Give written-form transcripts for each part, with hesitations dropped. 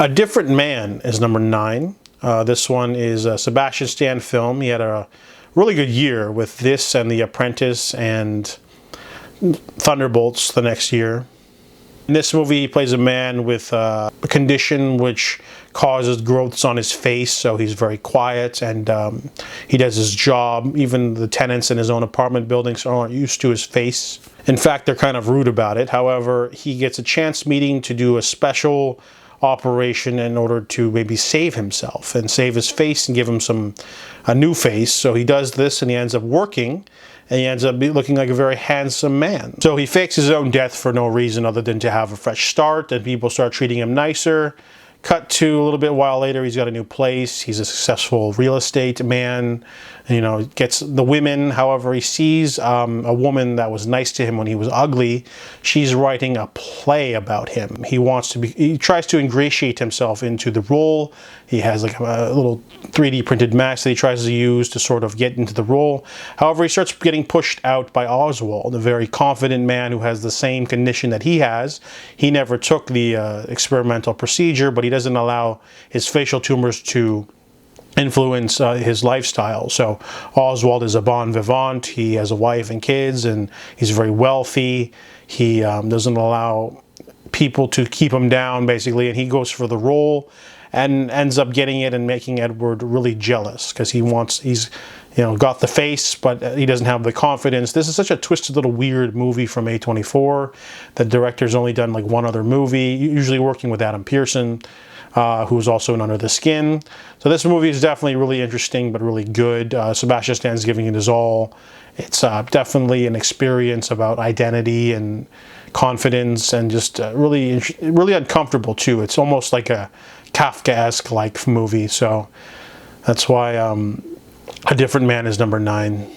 A Different Man is number 9. This one is a Sebastian Stan film. He had a really good year with this and The Apprentice and Thunderbolts the next year. In this movie, he plays a man with a condition which causes growths on his face, so he's very quiet, and he does his job. Even the tenants in his own apartment buildings aren't used to his face. In fact, they're kind of rude about it. However, he gets a chance meeting to do a special operation in order to maybe save himself and save his face and give him a new face. So he does this and he ends up working, and he ends up looking like a very handsome man. So he fakes his own death for no reason other than to have a fresh start, and people start treating him nicer. Cut to a little bit while later, he's got a new place. He's a successful real estate man. You know, gets the women. However, he sees a woman that was nice to him when he was ugly. She's writing a play about him. He tries to ingratiate himself into the role. He has like a little 3D printed mask that he tries to use to sort of get into the role. However, he starts getting pushed out by Oswald, a very confident man who has the same condition that he has. He never took the experimental procedure, but he doesn't allow his facial tumors to influence his lifestyle. So Oswald is a bon vivant. He has a wife and kids, and he's very wealthy. He doesn't allow people to keep him down, basically, and he goes for the role and ends up getting it and making Edward really jealous because he's got the face, but he doesn't have the confidence. This is such a twisted little weird movie from A24. The director's only done like one other movie, usually working with Adam Pearson, who's also in Under the Skin. So this movie is definitely really interesting, but really good. Sebastian Stan's giving it his all. It's definitely an experience about identity and confidence, and just really uncomfortable too. It's almost like a Kafkaesque like movie. So that's why A Different Man is number 9.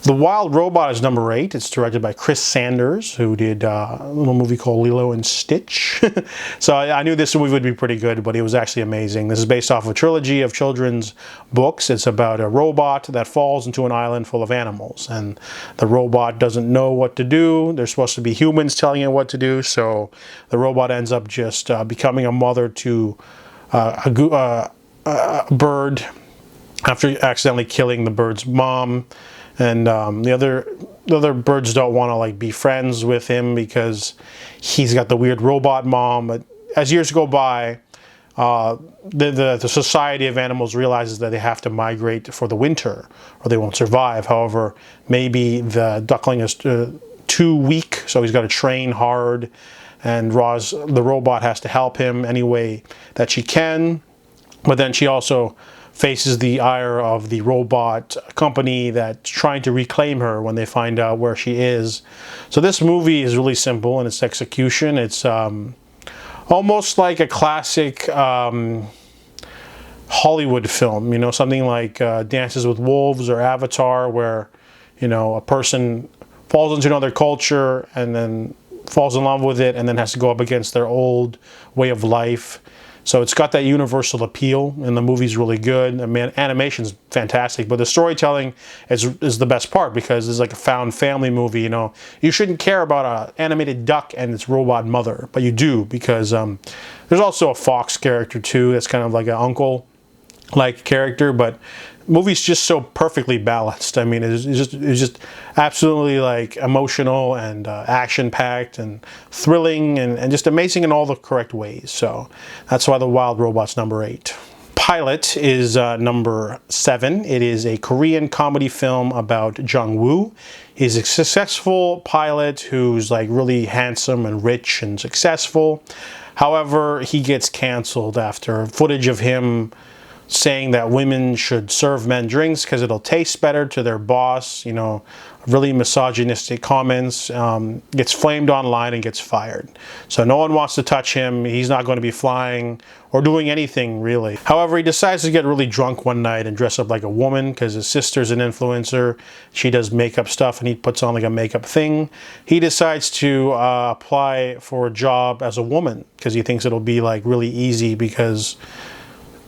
The Wild Robot is number 8. It's directed by Chris Sanders, who did a little movie called Lilo and Stitch. So I knew this movie would be pretty good, but it was actually amazing. This is based off a trilogy of children's books. It's about a robot that falls into an island full of animals, and the robot doesn't know what to do. There's supposed to be humans telling it what to do, so the robot ends up just becoming a mother to a bird after accidentally killing the bird's mom. And the other birds don't want to like be friends with him because he's got the weird robot mom. But as years go by, the society of animals realizes that they have to migrate for the winter or they won't survive. However, maybe the duckling is too weak, so he's got to train hard, and Roz, the robot, has to help him any way that she can. But then she also faces the ire of the robot company that's trying to reclaim her when they find out where she is. So this movie is really simple in its execution. It's almost like a classic Hollywood film, something like Dances with Wolves or Avatar, where, a person falls into another culture and then falls in love with it and then has to go up against their old way of life. So it's got that universal appeal, and the movie's really good. I mean, animation's fantastic, but the storytelling is the best part because it's like a found family movie. You shouldn't care about an animated duck and its robot mother, but you do because there's also a fox character too. That's kind of like an uncle-like character, but the movie's just so perfectly balanced. I mean, it's just absolutely like emotional and action-packed and thrilling and just amazing in all the correct ways. So that's why The Wild Robot's number 8. Pilot is number 7. It is a Korean comedy film about Jung-woo. He's a successful pilot who's like really handsome and rich and successful. However, he gets canceled after footage of him saying that women should serve men drinks because it'll taste better to their boss, really misogynistic comments, gets flamed online and gets fired. So no one wants to touch him. He's not going to be flying or doing anything really. However, he decides to get really drunk one night and dress up like a woman because his sister's an influencer. She does makeup stuff and he puts on like a makeup thing. He decides to apply for a job as a woman because he thinks it'll be like really easy because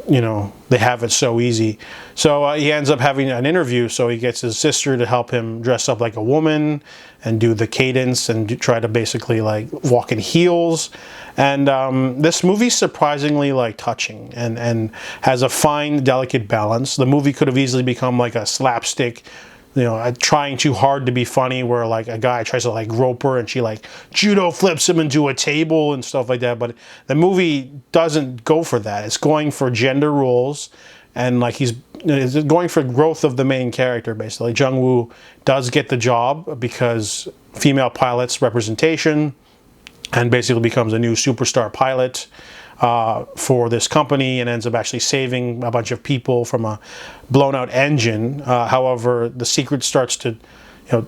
you know, they have it so easy. So he ends up having an interview, so he gets his sister to help him dress up like a woman and do the cadence and try to basically like walk in heels. And this movie's surprisingly like touching and has a fine, delicate balance. The movie could have easily become like a slapstick, you know, trying too hard to be funny, where like a guy tries to like rope her and she like judo flips him into a table and stuff like that. But the movie doesn't go for that. It's going for gender roles, and like it's going for growth of the main character, basically. Jung-woo does get the job because female pilots representation, and basically becomes a new superstar pilot for this company, and ends up actually saving a bunch of people from a blown out engine. However, the secret starts to, you know,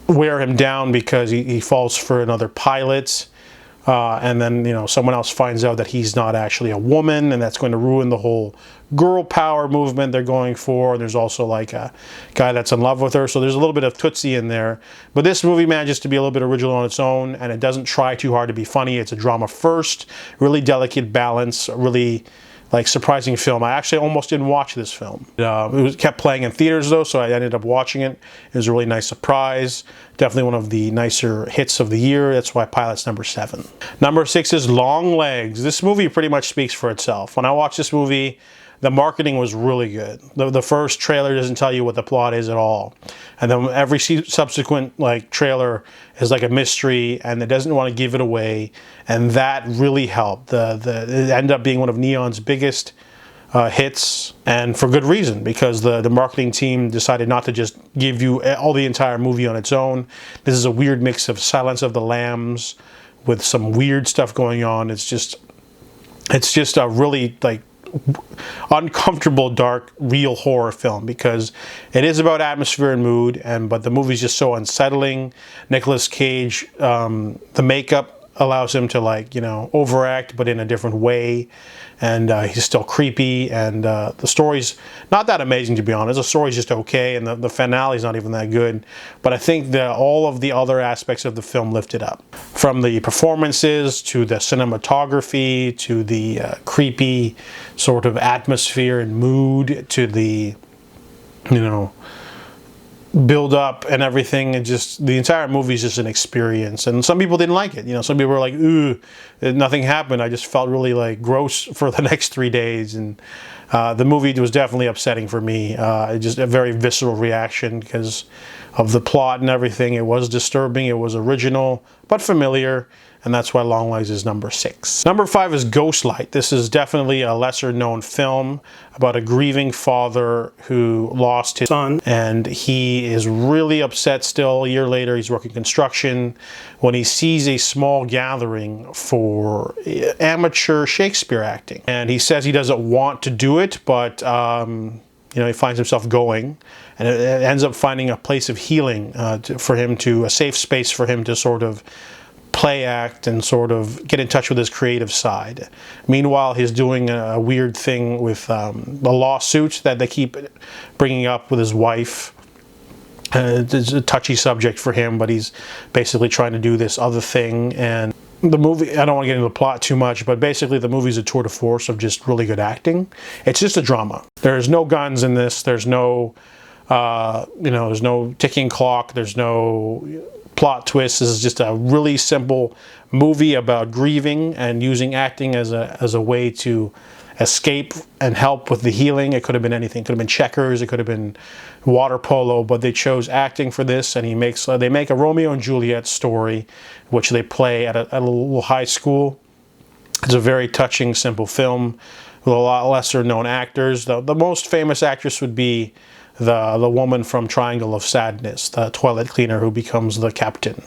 wear him down because he falls for another pilot. And then, you know, someone else finds out that he's not actually a woman, and that's going to ruin the whole girl power movement they're going for. There's also like a guy that's in love with her, so there's a little bit of Tootsie in there. But this movie manages to be a little bit original on its own, and it doesn't try too hard to be funny. It's a drama first, really delicate balance, really like surprising film. I actually almost didn't watch this film. It kept playing in theaters though, so I ended up watching it. It was a really nice surprise. Definitely one of the nicer hits of the year. That's why Pilot's number 7. Number 6 is Long Legs. This movie pretty much speaks for itself. When I watched this movie, the marketing was really good. The first trailer doesn't tell you what the plot is at all. And then every subsequent like trailer is like a mystery, and it doesn't want to give it away. And that really helped. It ended up being one of Neon's biggest hits, and for good reason, because the marketing team decided not to just give you all the entire movie on its own. This is a weird mix of Silence of the Lambs with some weird stuff going on. It's just a really like uncomfortable, dark, real horror film, because it is about atmosphere and mood, but the movie's just so unsettling. Nicolas Cage, the makeup allows him to like, you know, overact, but in a different way, and he's still creepy, and the story's not that amazing, to be honest. The story's just okay, and the finale's not even that good, but I think that all of the other aspects of the film lift it up. From the performances, to the cinematography, to the creepy sort of atmosphere and mood, to the, you know, build up and everything. And just the entire movie is just an experience. And some people didn't like it. You know, some people were like, ooh, nothing happened. I just felt really like gross for the next 3 days. And the movie was definitely upsetting for me. Just a very visceral reaction because of the plot and everything. It was disturbing. It was original, but familiar. And that's why Long Legs is number 6. Number 5 is Ghostlight. This is definitely a lesser known film about a grieving father who lost his son, and he is really upset still. A year later, he's working construction when he sees a small gathering for amateur Shakespeare acting. And he says he doesn't want to do it, but you know, he finds himself going, and it ends up finding a place of healing for him, a safe space for him to sort of play act and sort of get in touch with his creative side. Meanwhile, he's doing a weird thing with the lawsuit that they keep bringing up with his wife. It's a touchy subject for him, but he's basically trying to do this other thing. And the movie, I don't want to get into the plot too much, but basically the movie's a tour de force of just really good acting. It's just a drama. There's no guns in this. There's no, you know, there's no ticking clock. There's no plot twist. This is just a really simple movie about grieving and using acting as a way to escape and help with the healing. It could have been anything. It could have been checkers. It could have been water polo, but they chose acting for this, and they make a Romeo and Juliet story, which they play at a little high school. It's a very touching, simple film with a lot lesser known actors. The most famous actress would be the woman from Triangle of Sadness, the toilet cleaner who becomes the captain.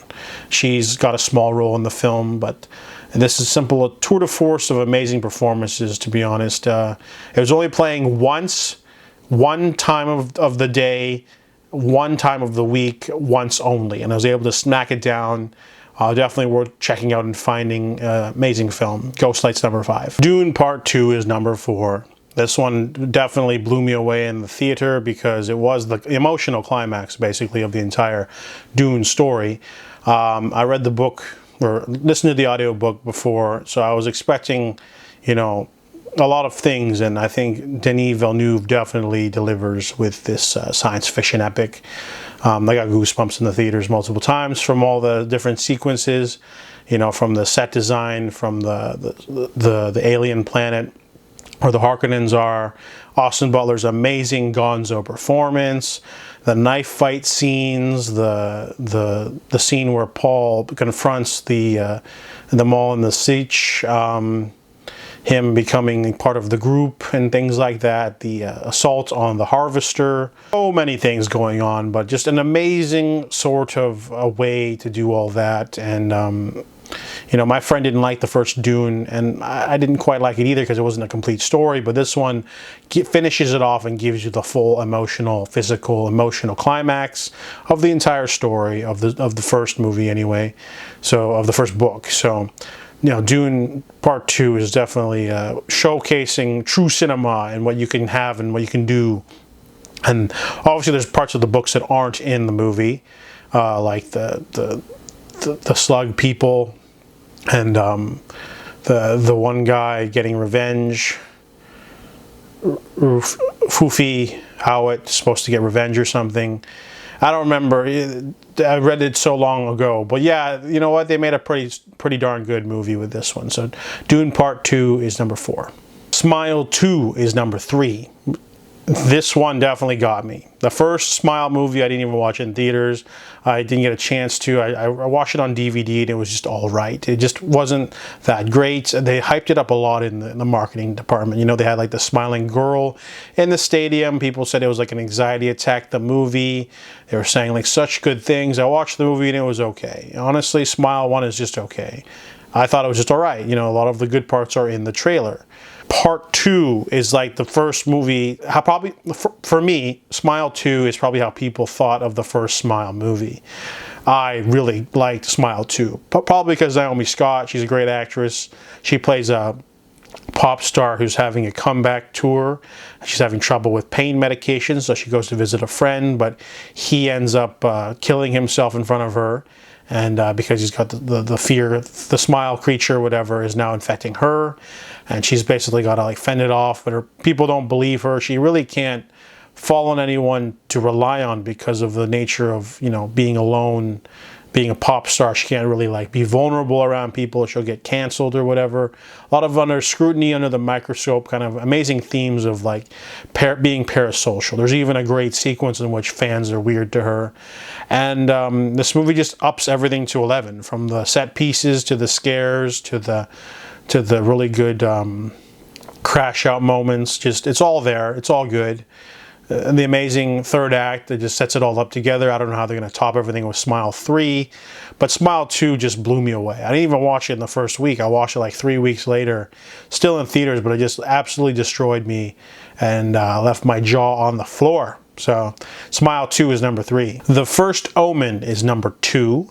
She's got a small role in the film, but this is simple, a tour de force of amazing performances, to be honest. It was only playing once, one time of the day, one time of the week, once only, and I was able to smack it down. Definitely worth checking out and finding. Amazing film. Ghostlight's number 5. Dune Part 2 is number 4. This one definitely blew me away in the theater because it was the emotional climax, basically, of the entire Dune story. I read the book, or listened to the audiobook before, so I was expecting, you know, a lot of things, and I think Denis Villeneuve definitely delivers with this science fiction epic. I got goosebumps in the theaters multiple times from all the different sequences, you know, from the set design, from the alien planet where the Harkonnens are, Austin Butler's amazing Gonzo performance, the knife fight scenes, the scene where Paul confronts the Maul and the Siege, him becoming part of the group and things like that, the assault on the Harvester, so many things going on, but just an amazing sort of a way to do all that. And you know, my friend didn't like the first Dune, and I didn't quite like it either because it wasn't a complete story, but this one finishes it off and gives you the full physical, emotional climax of the entire story of the first movie anyway, so of the first book. So, you know, Dune Part 2 is definitely showcasing true cinema and what you can have and what you can do. And obviously there's parts of the books that aren't in the movie, like the slug people and the one guy getting revenge, Fufi Howat supposed to get revenge or something. I don't remember. I read it so long ago, but yeah, you know what? They made a pretty darn good movie with this one. So Dune Part 2 is number 4. Smile 2 is number 3. This one definitely got me. The first Smile movie, I didn't even watch it in theaters. I didn't get a chance to. I watched it on DVD and it was just all right. It just wasn't that great. They hyped it up a lot in the marketing department. You know, they had like the smiling girl in the stadium. People said it was like an anxiety attack, the movie. They were saying like such good things. I watched the movie and it was okay. Honestly, Smile 1 is just okay. I thought it was just all right. You know, a lot of the good parts are in the trailer. Part 2 is like the first movie, for me, Smile 2 is probably how people thought of the first Smile movie. I really liked Smile 2, probably because Naomi Scott, she's a great actress. She plays a pop star who's having a comeback tour. She's having trouble with pain medication, so she goes to visit a friend, but he ends up killing himself in front of her. And because he's got the fear, the smile creature, whatever, is now infecting her. And she's basically got to like fend it off, but her people don't believe her. She really can't fall on anyone to rely on because of the nature of, you know, being alone, being a pop star. She can't really like be vulnerable around people. She'll get canceled or whatever. A lot of under scrutiny, under the microscope, kind of amazing themes of like being parasocial. There's even a great sequence in which fans are weird to her. And this movie just ups everything to 11, from the set pieces to the scares to the really good crash out moments. Just, it's all there. It's all good. The amazing third act that just sets it all up together. I don't know how they're going to top everything with Smile 3, but Smile 2 just blew me away. I didn't even watch it in the first week. I watched it like 3 weeks later, still in theaters, but it just absolutely destroyed me and left my jaw on the floor. So Smile 2 is number 3. The First Omen is number 2.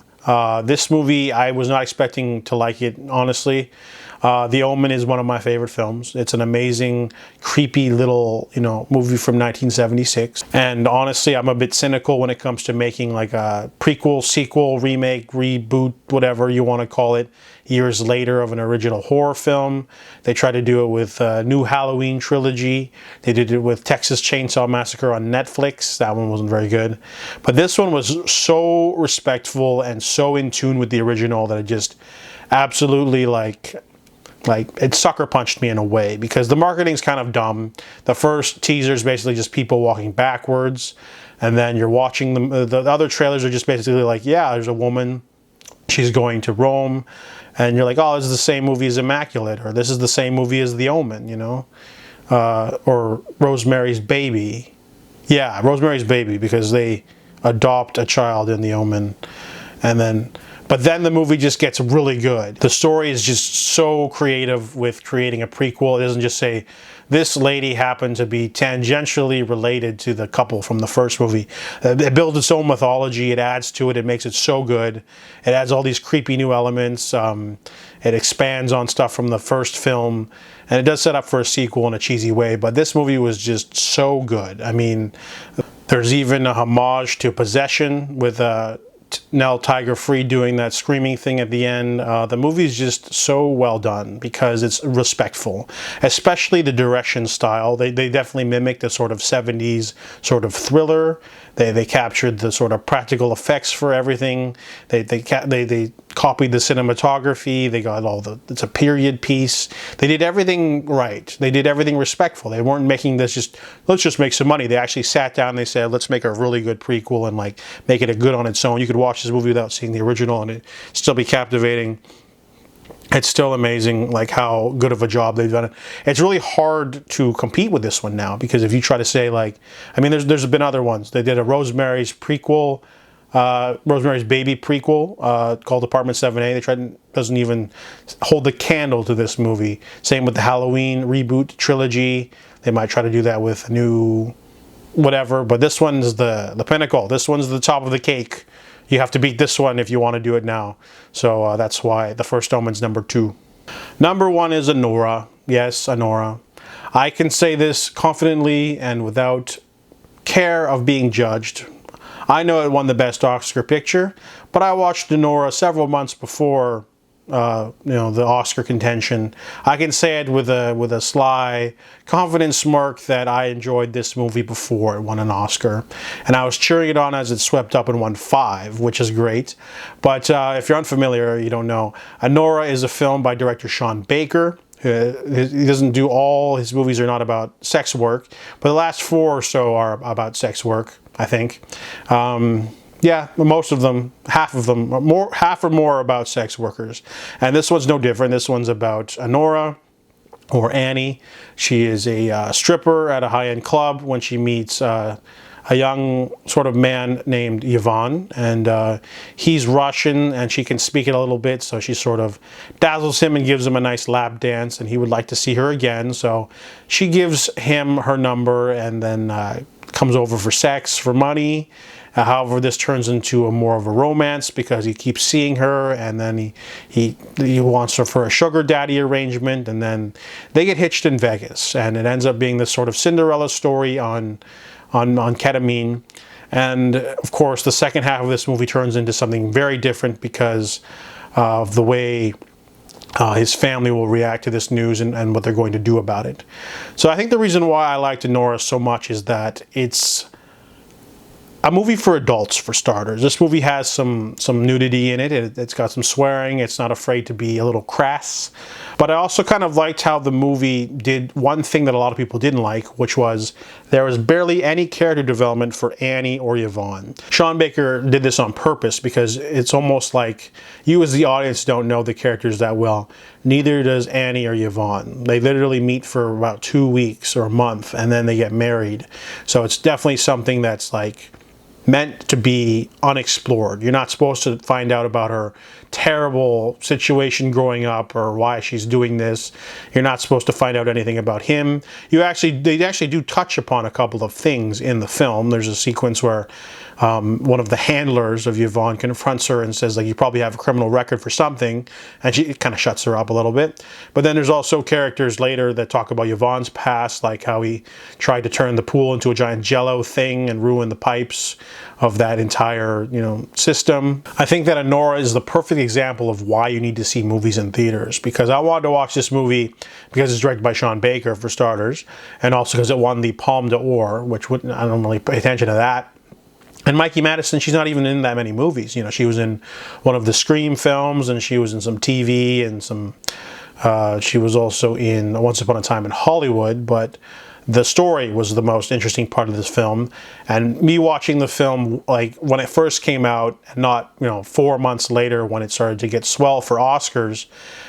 This movie, I was not expecting to like it, honestly. The Omen is one of my favorite films. It's an amazing, creepy little, you know, movie from 1976. And honestly, I'm a bit cynical when it comes to making like a prequel, sequel, remake, reboot, whatever you want to call it, years later of an original horror film. They tried to do it with a new Halloween trilogy. They did it with Texas Chainsaw Massacre on Netflix. That one wasn't very good. But this one was so respectful and so in tune with the original that it just absolutely like it sucker punched me in a way, because the marketing's kind of dumb. The first teaser is basically just people walking backwards, and then you're watching the other trailers are just basically like, yeah, there's a woman, she's going to Rome, and you're like, oh, this is the same movie as Immaculate, or this is the same movie as The Omen, you know, or Rosemary's Baby. Yeah, Rosemary's Baby, because they adopt a child in The Omen, but then the movie just gets really good. The story is just so creative with creating a prequel. It doesn't just say, this lady happened to be tangentially related to the couple from the first movie. It builds its own mythology. It adds to it. It makes it so good. It adds all these creepy new elements. It expands on stuff from the first film. And it does set up for a sequel in a cheesy way. But this movie was just so good. I mean, there's even a homage to Possession with Nell Tiger Free doing that screaming thing at the end. The movie is just so well done because it's respectful, especially the direction style. They definitely mimic the sort of 70s sort of thriller. They captured the sort of practical effects for everything. They copied the cinematography. They got all the, it's a period piece. They did everything right. They did everything respectful. They weren't making this just, let's just make some money. They actually sat down and they said, let's make a really good prequel and like make it a good on its own. You could watch this movie without seeing the original and it still be captivating. It's still amazing like how good of a job they've done it. It's really hard to compete with this one now because if you try to say like, I mean there's been other ones. They did a Rosemary's prequel, Rosemary's Baby prequel called Apartment 7A. They tried, doesn't even hold the candle to this movie. Same with the Halloween reboot trilogy. They might try to do that with a new whatever, but this one's the pinnacle. This one's the top of the cake. You have to beat this one if you want to do it now. So that's why The First Omen's number 2. Number 1 is Anora. Yes, Anora. I can say this confidently and without care of being judged. I know it won the Best Oscar Picture, but I watched Anora several months before the Oscar contention. I can say it with a sly, confident smirk that I enjoyed this movie before it won an Oscar, and I was cheering it on as it swept up and won 5, which is great. But if you're unfamiliar, you don't know, Anora is a film by director Sean Baker. He doesn't do all his movies are not about sex work, but the last 4 or so are about sex work, I think. Yeah, most of them, half or more about sex workers. And this one's no different. This one's about Anora, or Annie. She is a stripper at a high-end club when she meets a young sort of man named Yvonne. And he's Russian and she can speak it a little bit, so she sort of dazzles him and gives him a nice lap dance, and he would like to see her again. So she gives him her number and then comes over for sex, for money. However, this turns into more of a romance because he keeps seeing her, and then he wants her for a sugar daddy arrangement, and then they get hitched in Vegas, and it ends up being this sort of Cinderella story on ketamine. And of course, the second half of this movie turns into something very different because of the way his family will react to this news and what they're going to do about it. So I think the reason why I liked Anora so much is that it's a movie for adults, for starters. This movie has some nudity in it. It's got some swearing. It's not afraid to be a little crass. But I also kind of liked how the movie did one thing that a lot of people didn't like, which was there was barely any character development for Annie or Yvonne. Sean Baker did this on purpose because it's almost like you as the audience don't know the characters that well. Neither does Annie or Yvonne. They literally meet for about 2 weeks or a month and then they get married. So it's definitely something that's like meant to be unexplored. You're not supposed to find out about her terrible situation growing up or why she's doing this. You're not supposed to find out anything about him. They actually do touch upon a couple of things in the film. There's a sequence where one of the handlers of Yvonne confronts her and says, like, you probably have a criminal record for something, and she kind of shuts her up a little bit. But then there's also characters later that talk about Yvonne's past, like how he tried to turn the pool into a giant jello thing and ruin the pipes of that entire, system. I think that Anora is the perfect example of why you need to see movies in theaters, because I wanted to watch this movie because it's directed by Sean Baker, for starters, and also because it won the Palme d'Or, which I don't really pay attention to that. And Mikey Madison, she's not even in that many movies. She was in one of the Scream films, and she was in some TV, and she was also in Once Upon a Time in Hollywood, but the story was the most interesting part of this film. And me watching the film, like, when it first came out, and not, 4 months later when it started to get swell for Oscars,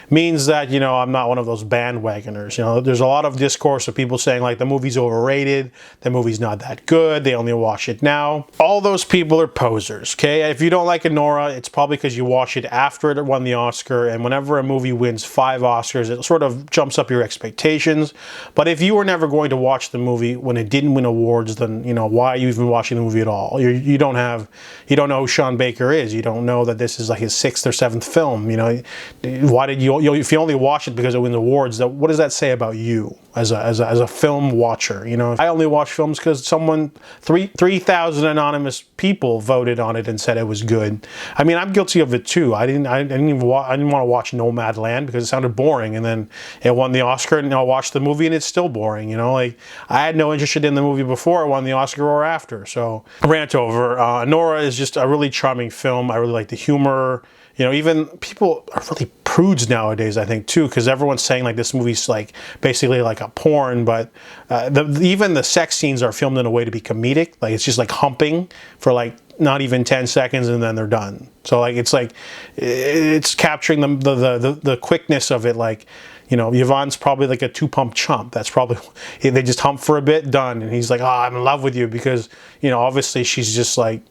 means that, I'm not one of those bandwagoners. There's a lot of discourse of people saying, like, the movie's overrated, the movie's not that good, they only watch it now. All those people are posers, okay? If you don't like Anora, it's probably because you watched it after it won the Oscar, and whenever a movie wins 5 Oscars, it sort of jumps up your expectations. But if you were never going to watch the movie when it didn't win awards, then, why are you even watching the movie at all? You don't know who Sean Baker is. You don't know that this is like his 6th or 7th film. Why did you if you only watch it because it wins awards, what does that say about you as a film watcher? You know, I only watch films because 3,000 anonymous people voted on it and said it was good. I mean, I'm guilty of it too. I didn't want to watch Nomadland because it sounded boring, and then it won the Oscar, and I watched the movie and it's still boring. You know, like I had no interest in the movie before it won the Oscar or after. So rant over. Nora is just a really charming film. I really like the humor. You know, even people are really prudes nowadays, I think, too, because everyone's saying like this movie's like basically like a porn, but even the sex scenes are filmed in a way to be comedic. Like it's just like humping for like not even 10 seconds and then they're done. So like it's capturing the quickness of it. Like, you know, Yvonne's probably like a 2-pump chump. That's probably, they just hump for a bit, done. And he's like, oh, I'm in love with you because, you know, obviously she's just like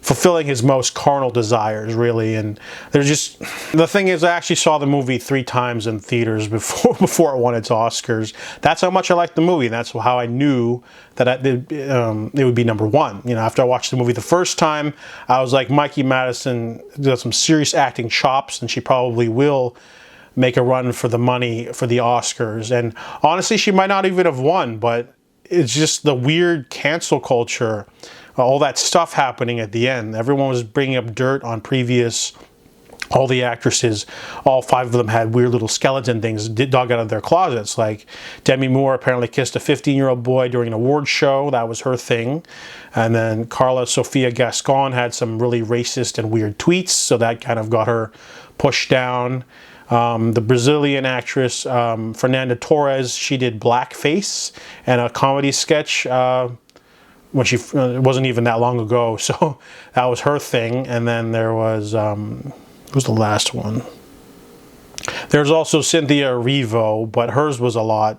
fulfilling his most carnal desires, really. And there's just, the thing is, I actually saw the movie 3 times in theaters before it won its Oscars. That's how much I liked the movie. That's how I knew that it would be #1. You know, after I watched the movie the first time, I was like, Mikey Madison does some serious acting chops, and she probably will make a run for the money for the Oscars. And honestly, she might not even have won, but it's just the weird cancel culture, all that stuff happening at the end. Everyone was bringing up dirt on all the actresses, all 5 of them had weird little skeleton things dug out of their closets. Like Demi Moore apparently kissed a 15-year-old boy during an award show. That was her thing. And then Carla Sofia Gascon had some really racist and weird tweets, so that kind of got her pushed down. The Brazilian actress Fernanda Torres, she did blackface and a comedy sketch when it wasn't even that long ago, so that was her thing. And then there was who's the last one? There's also Cynthia Erivo, but hers was a lot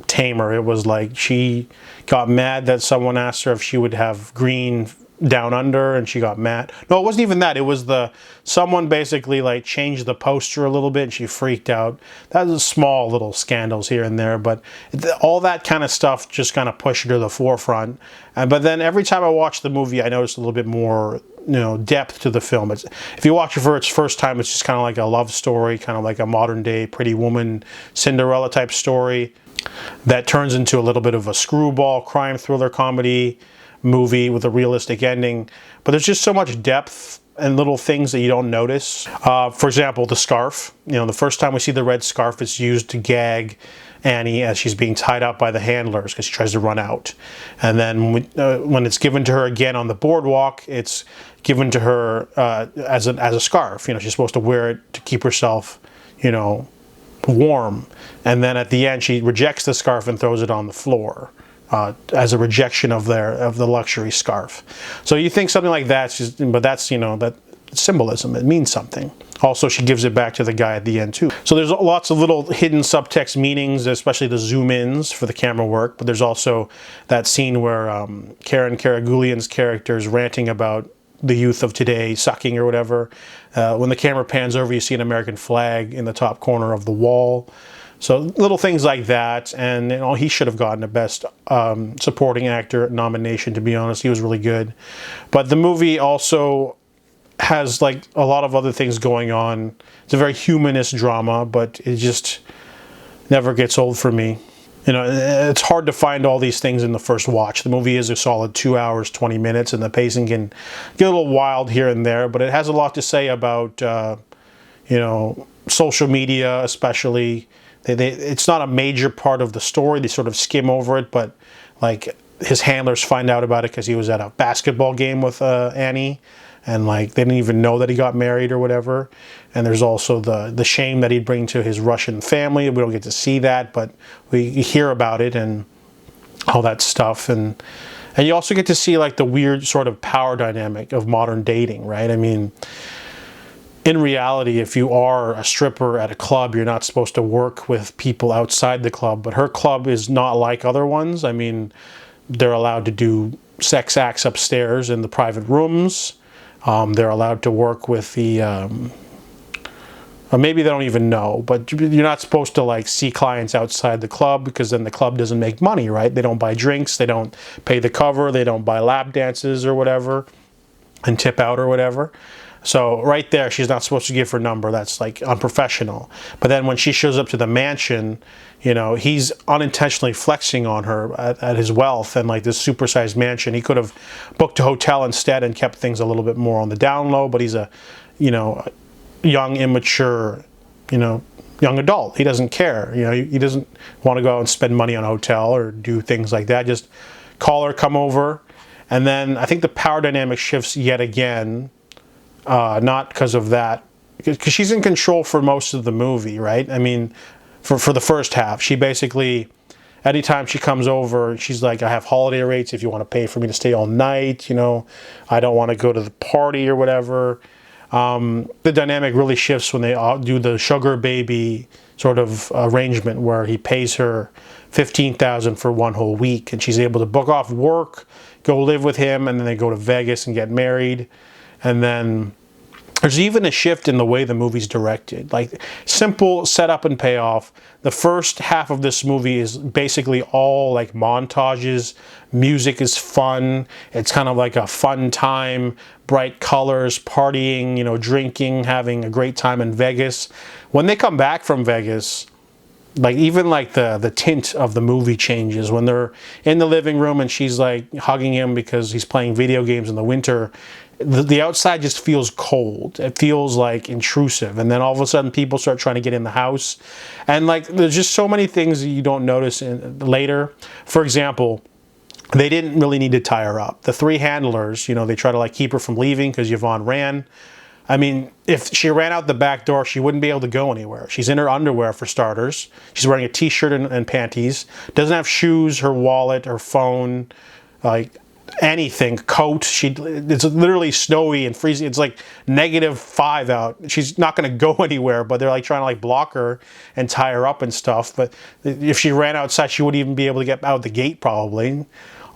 tamer. It was like she got mad that someone asked her if she would have green down under, and she got mad. No, it wasn't even that. It was someone basically like changed the poster a little bit and she freaked out. That was small little scandals here and there, but all that kind of stuff just kind of pushed her to the forefront. But then every time I watched the movie, I noticed a little bit more, you know, depth to the film. If you watch it for its first time, it's just kind of like a love story, kind of like a modern day Pretty Woman, Cinderella type story that turns into a little bit of a screwball crime thriller comedy movie with a realistic ending. But there's just so much depth and little things that you don't notice. For example, the scarf. You know, the first time we see the red scarf, it's used to gag Annie as she's being tied up by the handlers because she tries to run out. And then when it's given to her again on the boardwalk, it's given to her as a scarf. You know, she's supposed to wear it to keep herself, you know, warm. And then at the end, she rejects the scarf and throws it on the floor. As a rejection of the luxury scarf. So you think something like that, but that's, you know, that symbolism. It means something. Also, she gives it back to the guy at the end too. So there's lots of little hidden subtext meanings, especially the zoom-ins for the camera work. But there's also that scene where Karen Karagulian's character is ranting about the youth of today sucking or whatever. When the camera pans over, you see an American flag in the top corner of the wall. So little things like that, and you know, he should have gotten a Best Supporting Actor nomination, to be honest. He was really good. But the movie also has like a lot of other things going on. It's a very humanist drama, but it just never gets old for me. You know, it's hard to find all these things in the first watch. The movie is a solid 2 hours, 20 minutes, and the pacing can get a little wild here and there, but it has a lot to say about, you know, social media especially. It's not a major part of the story. They sort of skim over it, but like his handlers find out about it because he was at a basketball game with Annie, and like they didn't even know that he got married or whatever. And there's also the shame that he'd bring to his Russian family. We don't get to see that, but we hear about it and all that stuff. And you also get to see like the weird sort of power dynamic of modern dating, right? I mean, in reality, if you are a stripper at a club, you're not supposed to work with people outside the club. But her club is not like other ones. I mean, they're allowed to do sex acts upstairs in the private rooms. They're allowed to work with the, or maybe they don't even know, but you're not supposed to like see clients outside the club because then the club doesn't make money, right? They don't buy drinks, they don't pay the cover, they don't buy lap dances or whatever and tip out or whatever. So right there, she's not supposed to give her number. That's like unprofessional. But then when she shows up to the mansion, you know, he's unintentionally flexing on her at his wealth and like this supersized mansion. He could have booked a hotel instead and kept things a little bit more on the down low, but he's a, you know, young, immature, you know, young adult. He doesn't care. You know, he doesn't want to go out and spend money on a hotel or do things like that. Just call her, come over. And then I think the power dynamic shifts yet again. Not because of that, because she's in control for most of the movie, right? I mean, for the first half, she basically, anytime she comes over, she's like, I have holiday rates if you want to pay for me to stay all night, you know, I don't want to go to the party or whatever. The dynamic really shifts when they do the sugar baby sort of arrangement where he pays her $15,000 for one whole week and she's able to book off work, go live with him, and then they go to Vegas and get married. And then there's even a shift in the way the movie's directed. Like, simple setup and payoff. The first half of this movie is basically all like montages. Music is fun. It's kind of like a fun time, bright colors, partying, you know, drinking, having a great time in Vegas. When they come back from Vegas, like even like the tint of the movie changes. When they're in the living room and she's like hugging him because he's playing video games in the winter, the outside just feels cold. It feels like intrusive. And then all of a sudden people start trying to get in the house. And like there's just so many things that you don't notice later. For example, they didn't really need to tie her up. The three handlers, you know, they try to like keep her from leaving because Yvonne ran. I mean, if she ran out the back door, she wouldn't be able to go anywhere. She's in her underwear, for starters. She's wearing a t-shirt and panties. Doesn't have shoes, her wallet, her phone, like anything, coat. It's literally snowy and freezing. It's like -5 out. She's not going to go anywhere, but they're like trying to like block her and tie her up and stuff. But if she ran outside, she wouldn't even be able to get out the gate probably.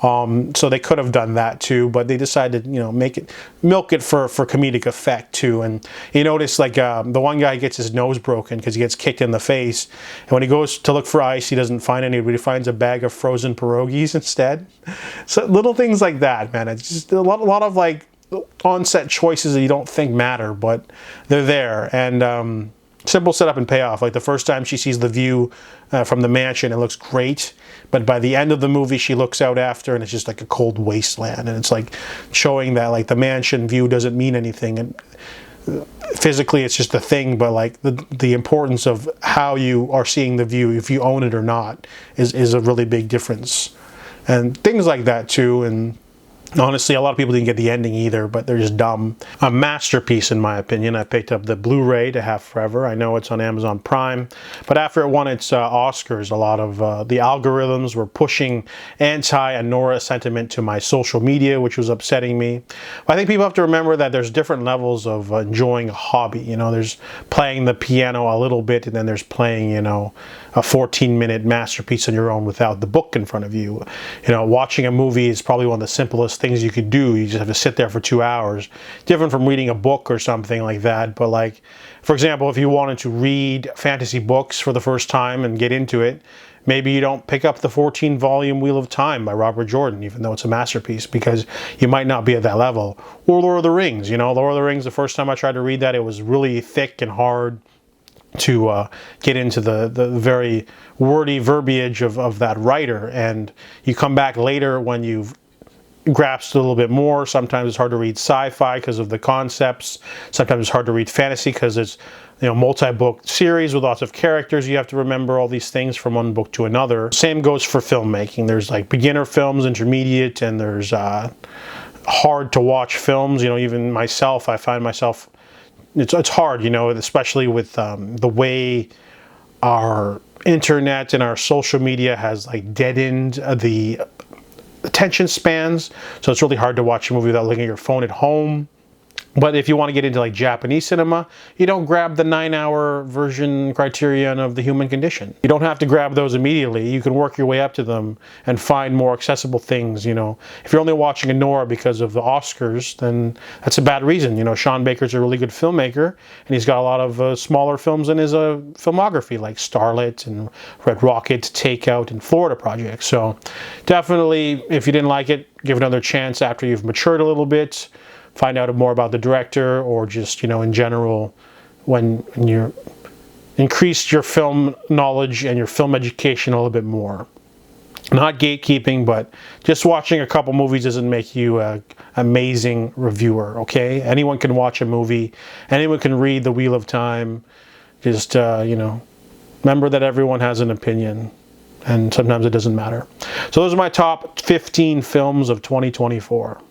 So they could have done that too, but they decided, you know, milk it for comedic effect too. And you notice like the one guy gets his nose broken because he gets kicked in the face, and when he goes to look for ice, he doesn't find any, but he finds a bag of frozen pierogies instead. So little things like that, man. It's just a lot of like on-set choices that you don't think matter, but they're there. And simple setup and payoff. Like the first time she sees the view from the mansion, it looks great. But by the end of the movie, she looks out after and it's just like a cold wasteland. And it's like showing that like the mansion view doesn't mean anything. And physically, it's just a thing. But like the importance of how you are seeing the view, if you own it or not, is a really big difference. And things like that too. And honestly, a lot of people didn't get the ending either, but they're just dumb. A masterpiece, in my opinion. I picked up the Blu-ray to have forever. I know it's on Amazon Prime, but after it won its Oscars, a lot of the algorithms were pushing anti-Anora sentiment to my social media, which was upsetting me. But I think people have to remember that there's different levels of enjoying a hobby. You know, there's playing the piano a little bit, and then there's playing, you know, a 14-minute masterpiece on your own without the book in front of you. You know, watching a movie is probably one of the simplest things you could do. You just have to sit there for 2 hours. Different from reading a book or something like that. But like, for example, if you wanted to read fantasy books for the first time and get into it, maybe you don't pick up the 14-volume Wheel of Time by Robert Jordan, even though it's a masterpiece, because you might not be at that level. Or Lord of the Rings. You know, Lord of the Rings, the first time I tried to read that, it was really thick and hard to get into the very wordy verbiage of that writer. And you come back later when you've grasped a little bit more. Sometimes it's hard to read sci-fi because of the concepts. Sometimes it's hard to read fantasy because it's, you know, multi-book series with lots of characters. You have to remember all these things from one book to another. Same goes for filmmaking. There's like beginner films, intermediate, and there's hard to watch films. You know, even myself, I find myself, it's hard, you know, especially with the way our internet and our social media has like deadened the attention spans. So it's really hard to watch a movie without looking at your phone at home. But if you want to get into like Japanese cinema, you don't grab the 9-hour version Criterion of The Human Condition. You don't have to grab those immediately. You can work your way up to them and find more accessible things, you know. If you're only watching Anora because of the Oscars, then that's a bad reason. You know, Sean Baker's a really good filmmaker, and he's got a lot of smaller films in his filmography, like Starlet and Red Rocket, Takeout, and Florida Project. So definitely, if you didn't like it, give it another chance after you've matured a little bit. find out more about the director, or just, you know, in general, when you're increase your film knowledge and your film education a little bit more. Not gatekeeping, but just watching a couple movies doesn't make you an amazing reviewer, okay? Anyone can watch a movie. Anyone can read The Wheel of Time. Just, you know, remember that everyone has an opinion, and sometimes it doesn't matter. So those are my top 15 films of 2024.